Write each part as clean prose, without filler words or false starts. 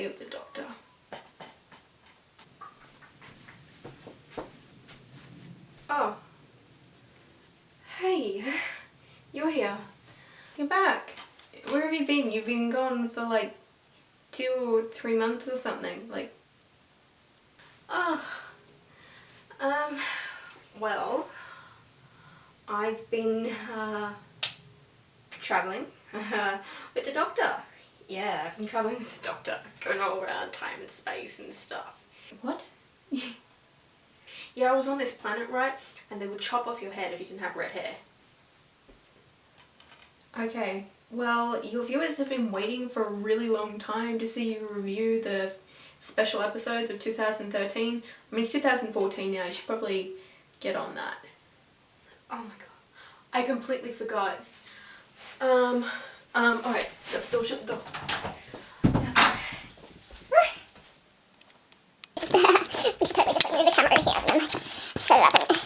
day of the doctor. Oh. Hey, you're here. You're back. Where have you been? You've been gone for like 2 or 3 months or something. Like, oh. Well, I've been traveling with the doctor. Yeah, I've been traveling with the doctor, going all around time and space and stuff. What? Yeah, I was on this planet, right? And they would chop off your head if you didn't have red hair. Okay, well, your viewers have been waiting for a really long time to see you review the special episodes of 2013. I mean, it's 2014 now, you should probably get on that. Oh my god, I completely forgot. Alright, shut the door, shut the door. We should totally just move the camera over here and then set it up and...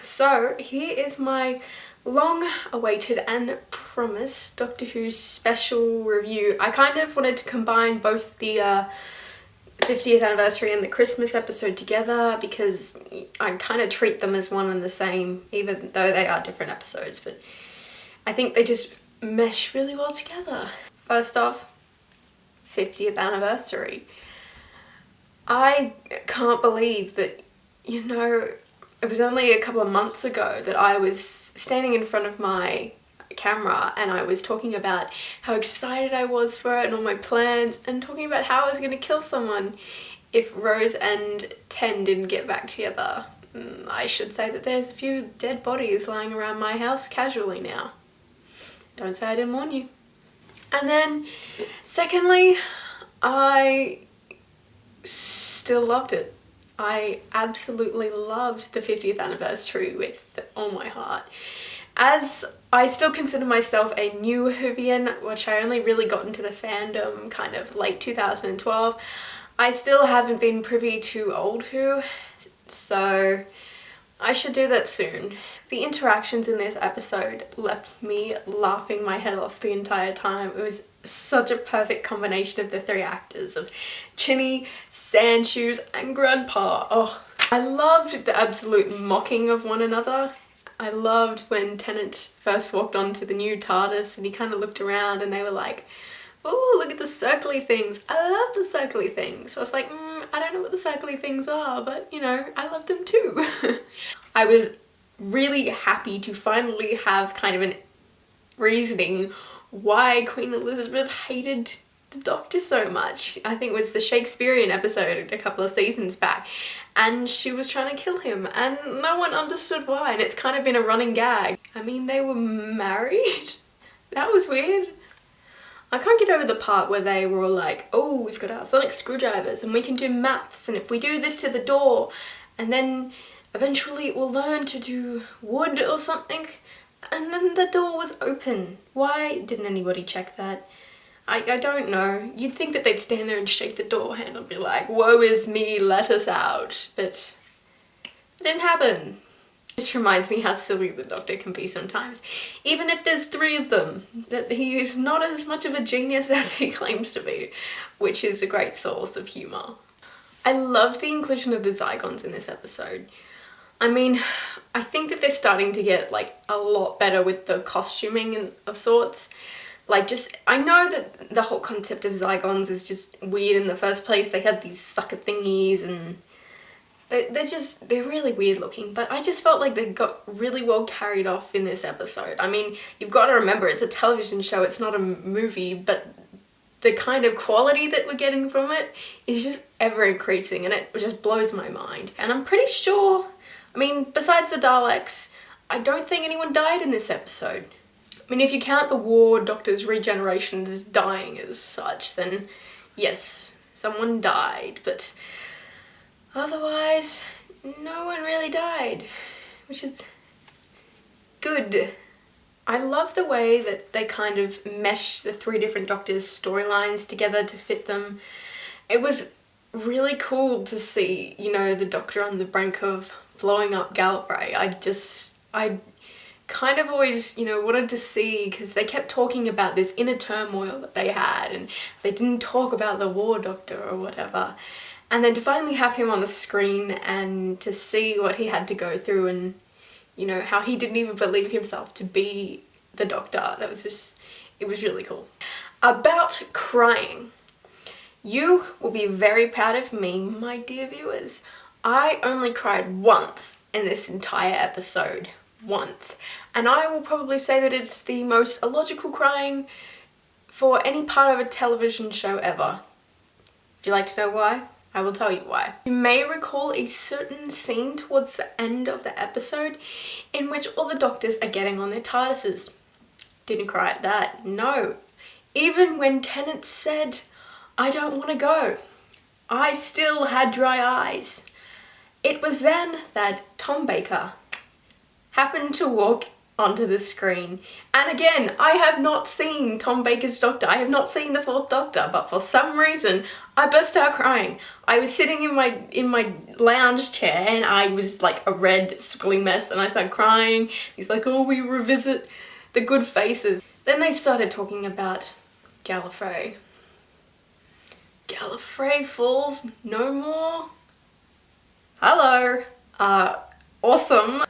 So here is my long-awaited and promised Doctor Who special review. I kind of wanted to combine both the 50th anniversary and the Christmas episode together because I kind of treat them as one and the same, even though they are different episodes, but I think they just mesh really well together. First off, 50th anniversary. I can't believe that, you know, it was only a couple of months ago that I was standing in front of my camera and I was talking about how excited I was for it and all my plans and talking about how I was going to kill someone if Rose and Ten didn't get back together. I should say that there's a few dead bodies lying around my house casually now. Don't say I didn't warn you. And then, secondly, I still loved it. I absolutely loved the 50th anniversary with all my heart. As I still consider myself a new Whovian, which I only really got into the fandom kind of late 2012, I still haven't been privy to old Who, so I should do that soon. The interactions in this episode left me laughing my head off the entire time. It was such a perfect combination of the 3 actors of Chinny, Sandshoes and Grandpa. Oh, I loved the absolute mocking of one another. I loved when Tennant first walked onto the new TARDIS and he kind of looked around and they were like, oh, look at the circly things. I love the circly things. So I was like, I don't know what the circly things are, but you know, I love them too. I was really happy to finally have kind of an reasoning why Queen Elizabeth hated the Doctor so much. I think it was the Shakespearean episode a couple of seasons back and she was trying to kill him and no one understood why, and it's kind of been a running gag. I mean, they were married? That was weird. I can't get over the part where they were all like, oh, we've got our sonic screwdrivers and we can do maths and if we do this to the door and then eventually it will learn to do wood or something. And then the door was open. Why didn't anybody check that? I don't know. You'd think that they'd stand there and shake the door handle and be like, woe is me, let us out. But it didn't happen. It just reminds me how silly the Doctor can be sometimes. Even if there's 3 of them, that he is not as much of a genius as he claims to be, which is a great source of humour. I loved the inclusion of the Zygons in this episode. I mean, I think that they're starting to get like a lot better with the costuming of sorts. Like I know that the whole concept of Zygons is just weird in the first place. They have these sucker thingies and they're really weird looking, but I just felt like they got really well carried off in this episode. I mean, you've got to remember it's a television show, it's not a movie, but the kind of quality that we're getting from it is just ever increasing and it just blows my mind. And I'm pretty sure I mean, besides the Daleks, I don't think anyone died in this episode. I mean, if you count the War Doctor's regeneration as dying as such, then yes, someone died, but otherwise, no one really died, which is good. I love the way that they kind of mesh the three different Doctors' storylines together to fit them. It was really cool to see, you know, the Doctor on the brink of blowing up Gallifrey. I kind of always, you know, wanted to see, because they kept talking about this inner turmoil that they had, and they didn't talk about the War Doctor or whatever. And then to finally have him on the screen and to see what he had to go through, and you know, how he didn't even believe himself to be the Doctor. That was just, it was really cool. About crying. You will be very proud of me, my dear viewers. I only cried once in this entire episode. Once. And I will probably say that it's the most illogical crying for any part of a television show ever. Would you like to know why? I will tell you why. You may recall a certain scene towards the end of the episode in which all the Doctors are getting on their TARDISes. Didn't cry at that, no. Even when Tennant said, "I don't want to go," I still had dry eyes. It was then that Tom Baker happened to walk onto the screen. And again, I have not seen Tom Baker's Doctor. I have not seen the Fourth Doctor, but for some reason, I burst out crying. I was sitting in my lounge chair and I was like a red squiggly mess and I started crying. He's like, "Oh, we revisit the good faces." Then they started talking about Gallifrey. Gallifrey Falls no more. Hello. Awesome.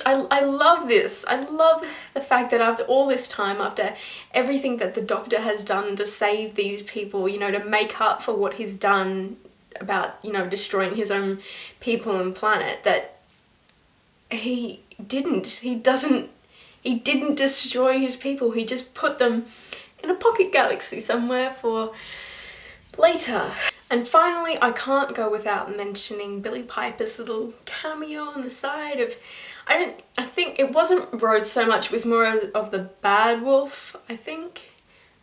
I love this. I love the fact that after all this time, after everything that the Doctor has done to save these people, you know, to make up for what he's done about, you know, destroying his own people and planet, that he didn't destroy his people. He just put them in a pocket galaxy somewhere for later. And finally, I can't go without mentioning Billie Piper's little cameo on the side of, I think it wasn't Rose so much, it was more of the Bad Wolf, I think.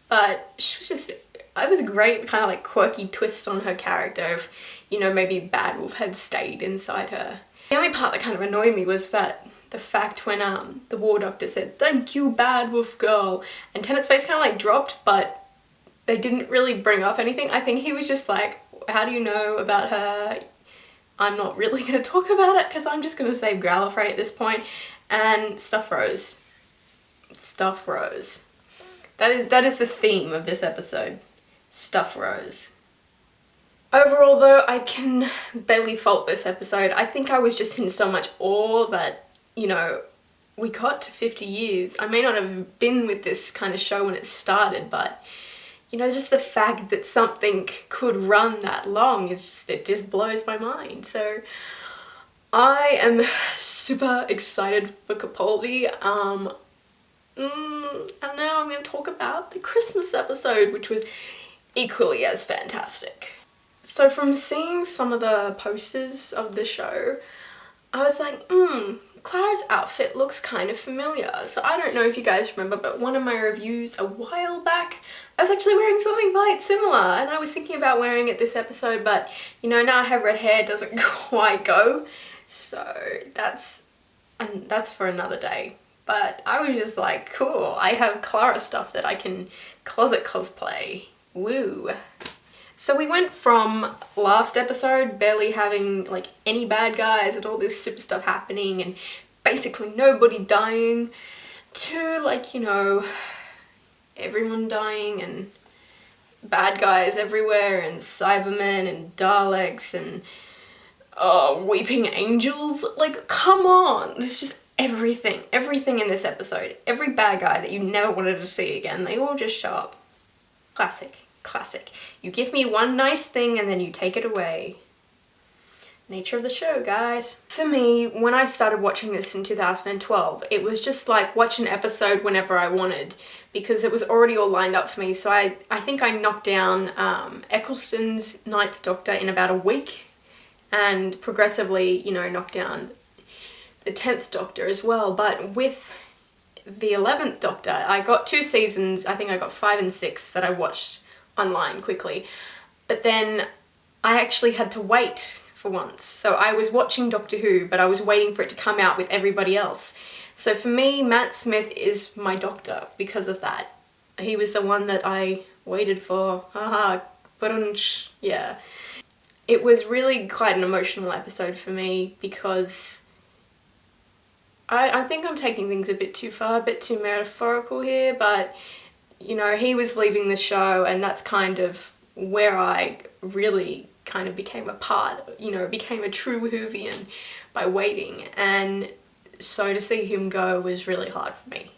But she was just, it was a great kind of like quirky twist on her character of, you know, maybe Bad Wolf had stayed inside her. The only part that kind of annoyed me was that the fact when the War Doctor said, "Thank you, Bad Wolf girl," and Tennant's face kind of like dropped, but they didn't really bring up anything. I think he was just like, "How do you know about her? I'm not really going to talk about it because I'm just going to save Gallifrey at this point." And stuff Rose. Stuff Rose. That is the theme of this episode. Stuff Rose. Overall though, I can barely fault this episode. I think I was just in so much awe that, you know, we got to 50 years. I may not have been with this kind of show when it started, but you know, just the fact that something could run that long, it just blows my mind. So I am super excited for Capaldi. And now I'm going to talk about the Christmas episode, which was equally as fantastic. So from seeing some of the posters of the show, I was like, Clara's outfit looks kind of familiar. So I don't know if you guys remember, but one of my reviews a while back, I was actually wearing something quite similar, and I was thinking about wearing it this episode, but you know, now I have red hair, it doesn't quite go. So that's for another day. But I was just like, cool, I have Clara stuff that I can closet cosplay. Woo. So we went from last episode barely having like any bad guys and all this super stuff happening and basically nobody dying to, like, you know, everyone dying and bad guys everywhere and Cybermen and Daleks and weeping angels. Like, come on, there's just everything in this episode. Every bad guy that you never wanted to see again, they all just show up. Classic. You give me one nice thing and then you take it away. Nature of the show, guys. For me, when I started watching this in 2012, it was just like watch an episode whenever I wanted because it was already all lined up for me. So I think I knocked down Eccleston's Ninth Doctor in about a week and progressively, you know, knocked down the 10th Doctor as well, but with the 11th Doctor, I got 2 seasons, I think I got 5 and 6 that I watched online quickly, but then I actually had to wait for once. So I was watching Doctor Who, but I was waiting for it to come out with everybody else. So for me, Matt Smith is my Doctor because of that. He was the one that I waited for. Haha, yeah. It was really quite an emotional episode for me because I think I'm taking things a bit too far, a bit too metaphorical here, but you know, he was leaving the show and that's kind of where I really kind of became a part, you know, became a true Whovian by waiting, and so to see him go was really hard for me.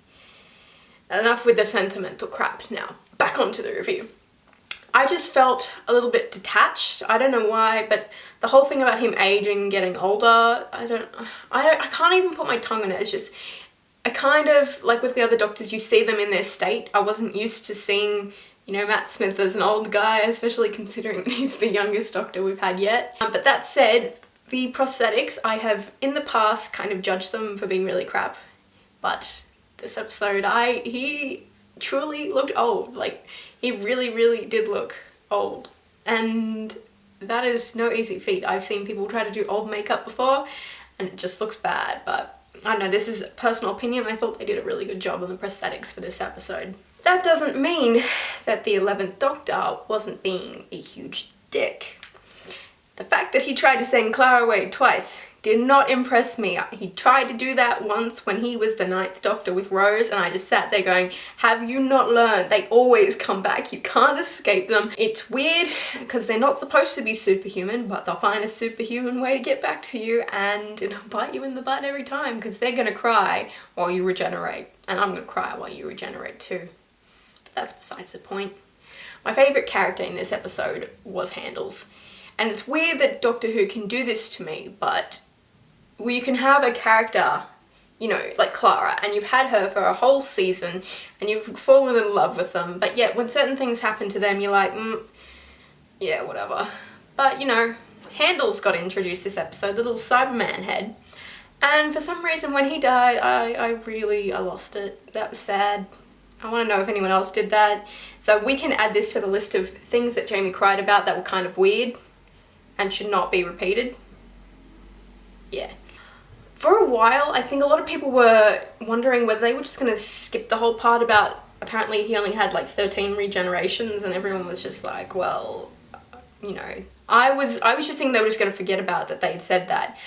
Enough with the sentimental crap now, back onto the review. I just felt a little bit detached. I don't know why, but the whole thing about him aging, getting older, I can't even put my tongue on it. It's just, I kind of, like with the other Doctors, you see them in their state. I wasn't used to seeing, you know, Matt Smith as an old guy, especially considering he's the youngest Doctor we've had yet. But that said, the prosthetics, I have in the past kind of judged them for being really crap, but this episode, he truly looked old. Like, he really did look old, and that is no easy feat. I've seen people try to do old makeup before and it just looks bad, but I don't know, this is a personal opinion. I thought they did a really good job on the prosthetics for this episode. That doesn't mean that the 11th Doctor wasn't being a huge dick. The fact that he tried to send Clara away twice did not impress me. He tried to do that once when he was the 9th Doctor with Rose, and I just sat there going, have you not learned? They always come back. You can't escape them. It's weird because they're not supposed to be superhuman, but they'll find a superhuman way to get back to you, and it'll bite you in the butt every time because they're gonna cry while you regenerate, and I'm gonna cry while you regenerate too. But that's besides the point. My favourite character in this episode was Handles. And it's weird that Doctor Who can do this to me, but you can have a character, you know, like Clara, and you've had her for a whole season, and you've fallen in love with them, but yet when certain things happen to them, you're like, yeah, whatever. But, you know, Handles got introduced this episode, the little Cyberman head, and for some reason when he died, I lost it. That was sad. I want to know if anyone else did that. So we can add this to the list of things that Jamie cried about that were kind of weird and should not be repeated. Yeah. For a while, I think a lot of people were wondering whether they were just going to skip the whole part about apparently he only had like 13 regenerations, and everyone was just like, well, you know, I was just thinking they were just going to forget about that they'd said that.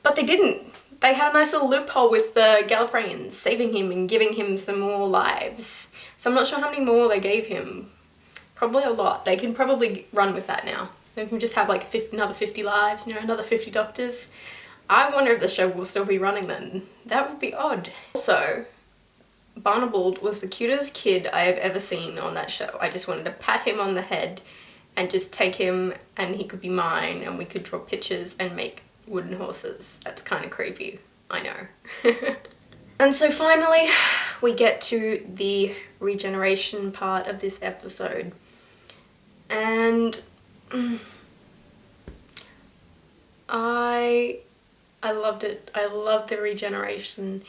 But they didn't. They had a nice little loophole with the Gallifreyans saving him and giving him some more lives. So I'm not sure how many more they gave him. Probably a lot. They can probably run with that now. They can just have like another 50 lives, you know, another 50 Doctors. I wonder if the show will still be running then. That would be odd. Also, Barnabold was the cutest kid I have ever seen on that show. I just wanted to pat him on the head and just take him and he could be mine and we could draw pictures and make wooden horses. That's kind of creepy, I know. And so finally, we get to the regeneration part of this episode. And I loved it. I loved the regeneration.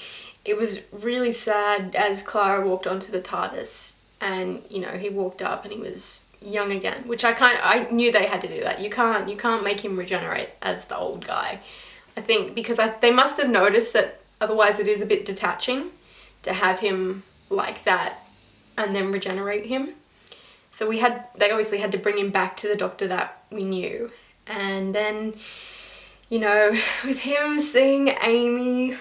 It was really sad as Clara walked onto the TARDIS and, you know, he walked up and he was young again, which I knew they had to do that. You can't make him regenerate as the old guy. I think because they must have noticed that otherwise it is a bit detaching to have him like that and then regenerate him. So they obviously had to bring him back to the Doctor that we knew. And then, you know, with him seeing Amy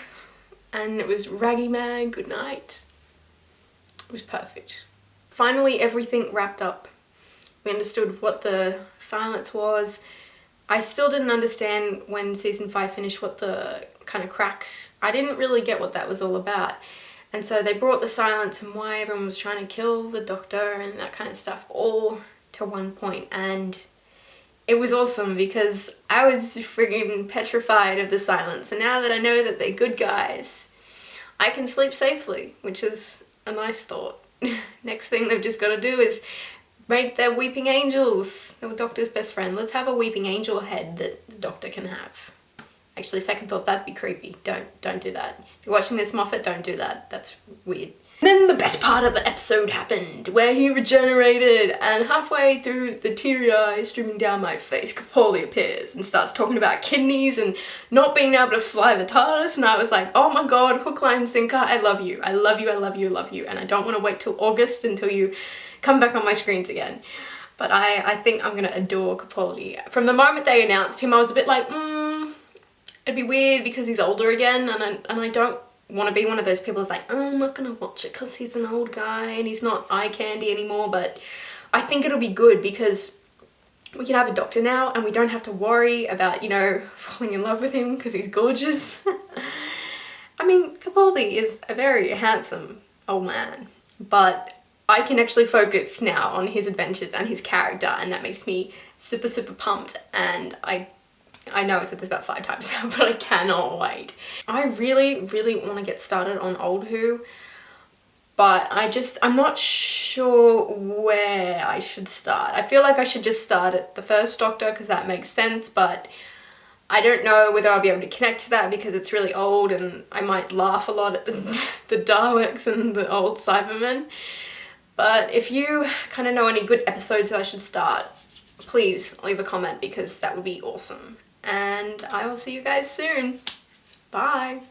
and it was Raggy Man, good night. It was perfect. Finally, everything wrapped up. We understood what the silence was. I still didn't understand when season 5 finished what the kind of cracks, I didn't really get what that was all about. And so they brought the silence and why everyone was trying to kill the Doctor and that kind of stuff all to one point, and it was awesome because I was friggin' petrified of the silence, and now that I know that they're good guys, I can sleep safely, which is a nice thought. Next thing they've just got to do is make their weeping angels the Doctor's best friend. Let's have a weeping angel head that the Doctor can have. Actually, second thought, that'd be creepy. Don't do that. If you're watching this, Moffat, don't do that. That's weird. And then the best part of the episode happened, where he regenerated, and halfway through the teary eyes streaming down my face, Capaldi appears and starts talking about kidneys and not being able to fly the TARDIS, and I was like, oh my god, hook, line, sinker, I love you, I love you, I love you, I love you, and I don't want to wait till August until you come back on my screens again. But I think I'm gonna adore Capaldi. From the moment they announced him, I was a bit like, it'd be weird because he's older again, and I don't want to be one of those people that's like, oh, I'm not gonna watch it because he's an old guy and he's not eye candy anymore. But I think it'll be good because we can have a doctor now and we don't have to worry about, you know, falling in love with him because he's gorgeous. I mean, Capaldi is a very handsome old man, but I can actually focus now on his adventures and his character, and that makes me super, super pumped. And I know I said this about 5 times now, but I cannot wait. I really, really want to get started on Old Who, but I'm not sure where I should start. I feel like I should just start at the first Doctor because that makes sense, but I don't know whether I'll be able to connect to that because it's really old and I might laugh a lot at the Daleks and the old Cybermen. But if you kind of know any good episodes that I should start, please leave a comment because that would be awesome. And I will see you guys soon. Bye.